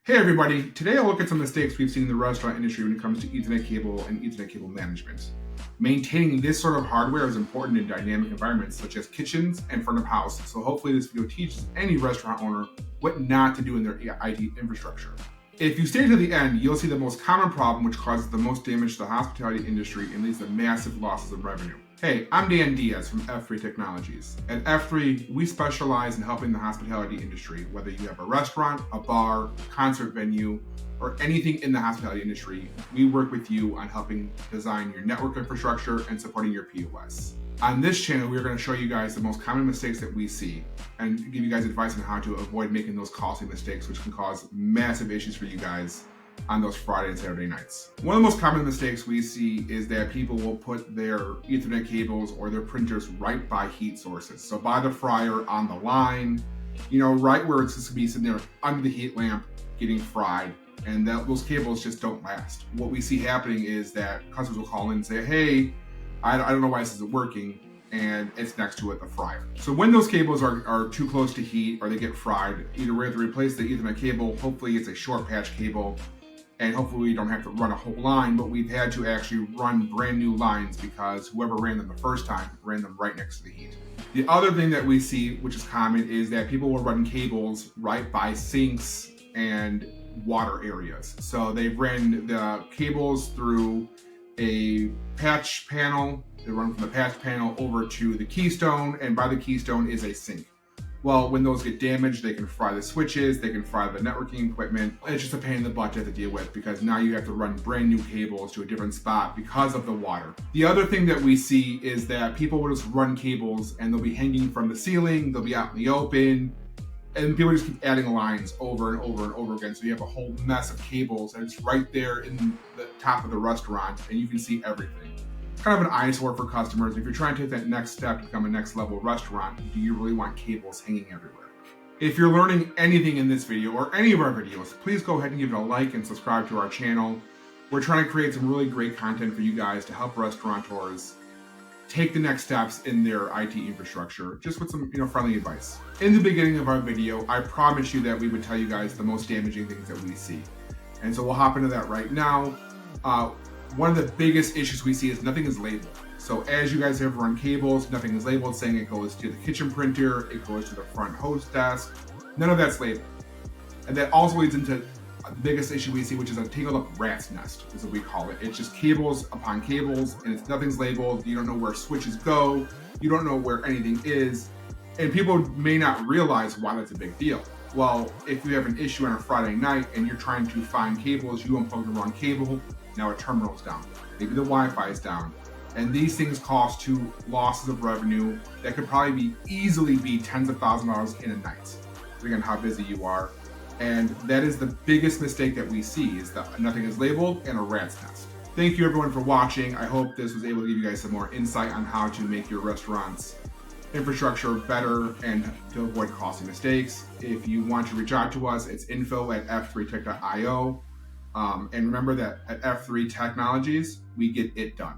Hey everybody, today I'll look at some mistakes we've seen in the restaurant industry when it comes to Ethernet cable and Ethernet cable management. Maintaining this sort of hardware is important in dynamic environments such as kitchens and front of house, so hopefully this video teaches any restaurant owner what not to do in their IT infrastructure. If you stay to the end, you'll see the most common problem which causes the most damage to the hospitality industry and leads to massive losses of revenue. Hey, I'm Diaz from F3 Technologies. At F3, we specialize in helping the hospitality industry, whether you have a restaurant, a bar, concert venue, or anything in the hospitality industry. We work with you on helping design your network infrastructure and supporting your POS. On this channel, we're going to show you guys the most common mistakes that we see and give you guys advice on how to avoid making those costly mistakes, which can cause massive issues for you guys on those Friday and Saturday nights. One of the most common mistakes we see is that people will put their Ethernet cables or their printers right by heat sources. So by the fryer, on the line, right where it's just gonna be sitting there under the heat lamp getting fried, and those cables just don't last. What we see happening is that customers will call in and say, hey, I don't know why this isn't working, and it's next to it, the fryer. So when those cables are too close to heat or they get fried, either we have to replace the Ethernet cable, hopefully it's a short patch cable, and hopefully we don't have to run a whole line, but we've had to actually run brand new lines because whoever ran them the first time ran them right next to the heat. The other thing that we see, which is common, is that people will run cables right by sinks and water areas. So they ran the cables through a patch panel, they run from the patch panel over to the keystone, and by the keystone is a sink. Well, when those get damaged, they can fry the switches, they can fry the networking equipment. It's just a pain in the butt to have to deal with because now you have to run brand new cables to a different spot because of the water. The other thing that we see is that people will just run cables and they'll be hanging from the ceiling, they'll be out in the open, and people just keep adding lines over and over and over again. So you have a whole mess of cables and it's right there in the top of the restaurant and you can see everything. It's kind of an eyesore for customers. If you're trying to take that next step to become a next level restaurant, do you really want cables hanging everywhere? If you're learning anything in this video or any of our videos, please go ahead and give it a like and subscribe to our channel. We're trying to create some really great content for you guys to help restaurateurs take the next steps in their IT infrastructure, just with some friendly advice. In the beginning of our video, I promised you that we would tell you guys the most damaging things that we see. And so we'll hop into that right now. One of the biggest issues we see is nothing is labeled. So as you guys have run cables, nothing is labeled saying it goes to the kitchen printer, it goes to the front host desk. None of that's labeled. And that also leads into the biggest issue we see, which is a tangled up rat's nest, is what we call it. It's just cables upon cables, and nothing's labeled. You don't know where switches go. You don't know where anything is. And people may not realize why that's a big deal. Well, if you have an issue on a Friday night and you're trying to find cables, you unplug the wrong cable, now a terminal's down. Maybe the Wi-Fi is down. And these things cost to losses of revenue that could probably easily be tens of thousands of dollars in a night, depending on how busy you are. And that is the biggest mistake that we see, is that nothing is labeled and a rat's nest. Thank you everyone for watching. I hope this was able to give you guys some more insight on how to make your restaurant's infrastructure better and to avoid costly mistakes. If you want to reach out to us, it's info@f3tech.io. And remember that at F3 Technologies, we get it done.